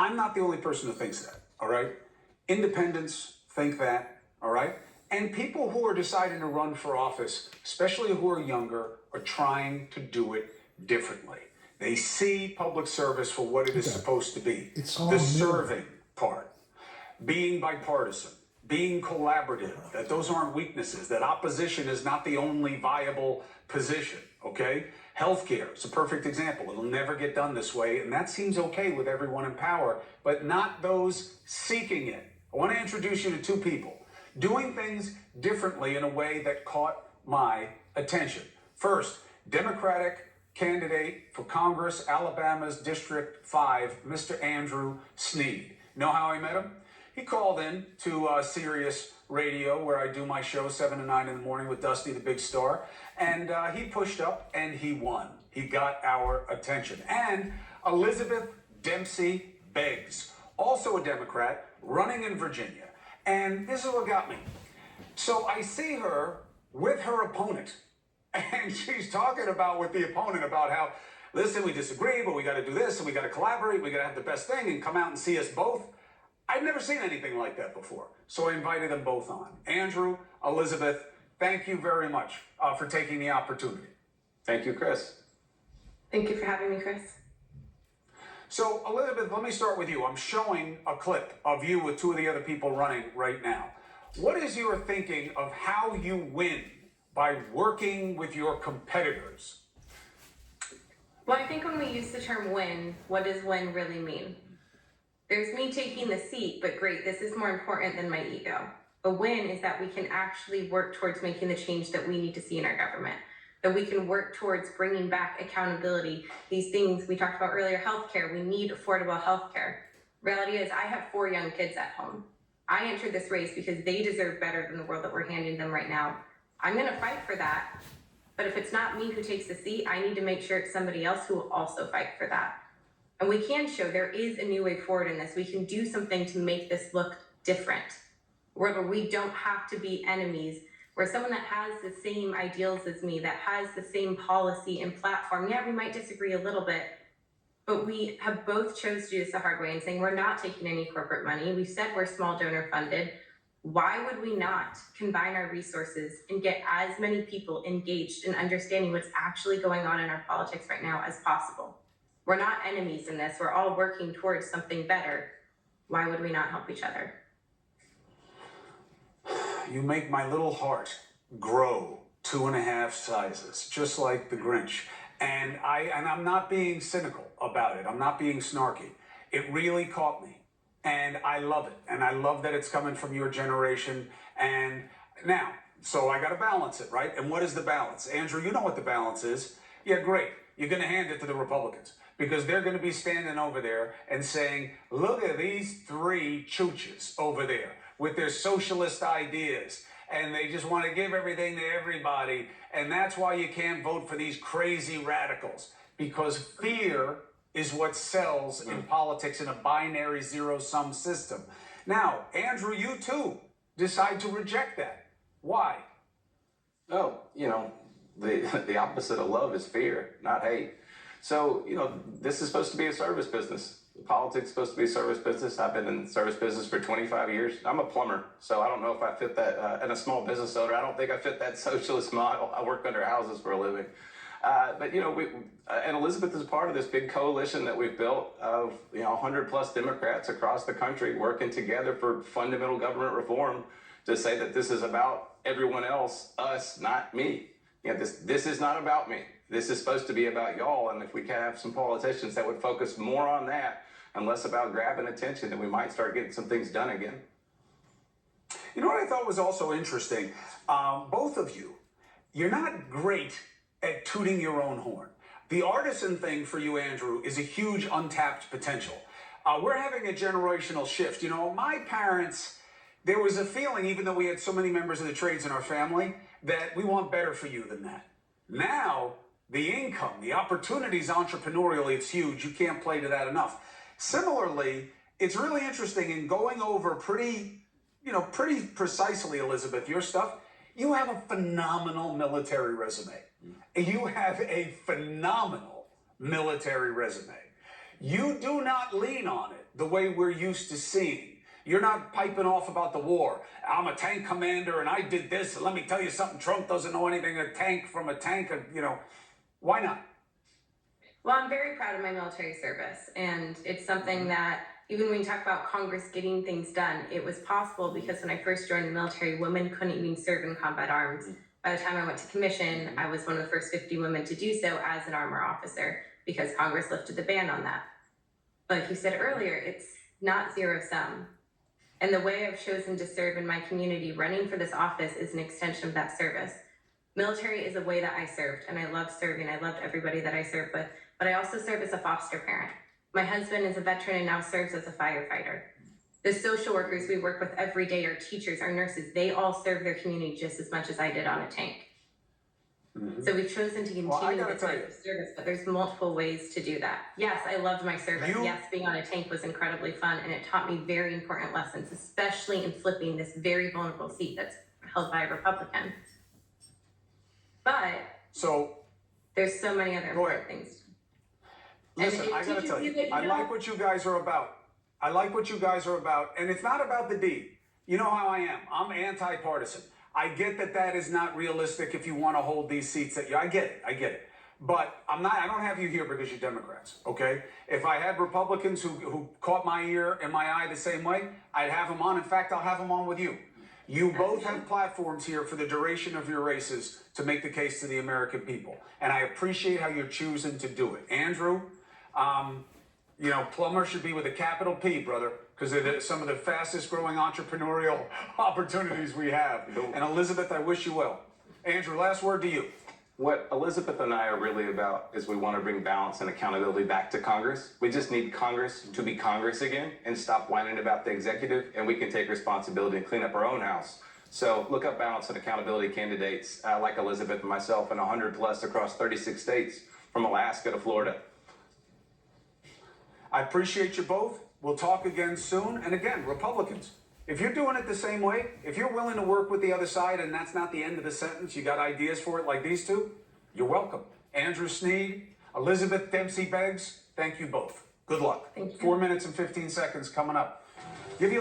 I'm not the only person who thinks that, all right? Independents think that, all right? And people who are deciding to run for office, especially who are younger, are trying to do it differently. They see public service for what it is supposed to be. It's all the new. serving part, being bipartisan, being collaborative, that those aren't weaknesses, that opposition is not the only viable position, okay? Healthcare is a perfect example. It'll never get done this way, and that seems okay with everyone in power, but not those seeking it. I want to introduce you to two people doing things differently in a way that caught my attention. First, Democratic candidate for Congress, Alabama's District 5, Mr. Andrew Sneed. Know how I met him? He called in to Sirius Radio, where I do my show 7 to 9 in the morning with Dusty the Big Star, and he pushed up and he won. He got our attention. And Elizabeth Dempsey Beggs, also a Democrat, running in Virginia. And this is what got me. So I see her with her opponent, and she's talking about with the opponent about how, listen, we disagree, but we got to do this, and we got to collaborate, we got to have the best thing, and come out and see us both. I've never seen anything like that before, so I invited them both on. Andrew, Elizabeth, thank you very much for taking the opportunity. Thank you, Chris. Thank you for having me, Chris. So, Elizabeth, let me start with you. I'm showing a clip of you with two of the other people running right now. What is your thinking of how you win by working with your competitors? Well, I think when we use the term win, what does win really mean? There's me taking the seat, but great, this is more important than my ego. A win is that we can actually work towards making the change that we need to see in our government, that we can work towards bringing back accountability. These things we talked about earlier, healthcare, we need affordable healthcare. Reality is I have 4 young kids at home. I entered this race because they deserve better than the world that we're handing them right now. I'm gonna fight for that, but if it's not me who takes the seat, I need to make sure it's somebody else who will also fight for that. And we can show there is a new way forward in this. We can do something to make this look different, where we don't have to be enemies, where someone that has the same ideals as me, that has the same policy and platform, yeah, we might disagree a little bit, but we have both chose to do this the hard way and saying we're not taking any corporate money. We've said we're small donor funded. Why would we not combine our resources and get as many people engaged in understanding what's actually going on in our politics right now as possible? We're not enemies in this. We're all working towards something better. Why would we not help each other? You make my little heart grow 2.5 sizes, just like the Grinch. And I'm not being cynical about it. I'm not being snarky. It really caught me. And I love it. And I love that it's coming from your generation. And now, so I got to balance it, right? And what is the balance? Andrew, you know what the balance is. Yeah, great. You're going to hand it to the Republicans because they're going to be standing over there and saying, look at these 3 chooches over there with their socialist ideas. And they just want to give everything to everybody. And that's why you can't vote for these crazy radicals, because fear is what sells in politics in a binary zero-sum system. Now, Andrew, you too decide to reject that. Why? Oh, the opposite of love is fear, not hate. So, this is supposed to be a service business. Politics is supposed to be a service business. I've been in the service business for 25 years. I'm a plumber, so I don't know if I fit that, and a small business owner. I don't think I fit that socialist model. I work under houses for a living. But and Elizabeth is part of this big coalition that we've built of 100+ Democrats across the country working together for fundamental government reform to say that this is about everyone else, us, not me. This is not about me. This is supposed to be about y'all, and if we can have some politicians that would focus more on that and less about grabbing attention, then we might start getting some things done again. You know what I thought was also interesting? Both of you, you're not great at tooting your own horn. The artisan thing for you, Andrew, is a huge untapped potential. We're having a generational shift. My parents, there was a feeling, even though we had so many members of the trades in our family, that we want better for you than that. Now, the income, the opportunities entrepreneurially, it's huge. You can't play to that enough. Similarly, it's really interesting in going over pretty precisely, Elizabeth, your stuff. You have a phenomenal military resume. You have a phenomenal military resume. You do not lean on it the way we're used to seeing. You're not piping off about the war. I'm a tank commander and I did this. And let me tell you something. Trump doesn't know anything a tank from a tank. Why not? Well, I'm very proud of my military service, and it's something that even when you talk about Congress getting things done, it was possible because when I first joined the military, women couldn't even serve in combat arms. By the time I went to commission, I was one of the first 50 women to do so as an armor officer because Congress lifted the ban on that. But like you said earlier, it's not zero sum. And the way I've chosen to serve in my community, running for this office, is an extension of that service. Military is a way that I served, and I loved serving. I loved everybody that I served with, but I also serve as a foster parent. My husband is a veteran and now serves as a firefighter. The social workers we work with every day, our teachers, our nurses, they all serve their community just as much as I did on a tank. So we've chosen to continue this type of service, but there's multiple ways to do that. Yes, I loved my service. Yes, being on a tank was incredibly fun, and it taught me very important lessons, especially in flipping this very vulnerable seat that's held by a Republican. But there's so many other important things. Listen, I gotta tell you, I like what you guys are about. I like what you guys are about, and it's not about the D. You know how I am. I'm anti-partisan. I get that that is not realistic if you want to hold these seats that you. I get it. But I don't have you here because you're Democrats, okay? If I had Republicans who caught my ear and my eye the same way, I'd have them on. In fact, I'll have them on with you. You both have platforms here for the duration of your races to make the case to the American people. And I appreciate how you're choosing to do it. Andrew, Plumber should be with a capital P, brother, because they're some of the fastest growing entrepreneurial opportunities we have. And Elizabeth, I wish you well. Andrew, last word to you. What Elizabeth and I are really about is we want to bring balance and accountability back to Congress. We just need Congress to be Congress again and stop whining about the executive, and we can take responsibility and clean up our own house. So look up balance and accountability candidates like Elizabeth and myself, and 100 plus across 36 states, from Alaska to Florida. I appreciate you both. We'll talk again soon. And again, Republicans, if you're doing it the same way, if you're willing to work with the other side and that's not the end of the sentence, you got ideas for it like these two, you're welcome. Andrew Sneed, Elizabeth Dempsey Beggs, thank you both. Good luck. Thank you. 4 minutes and 15 seconds coming up. Give you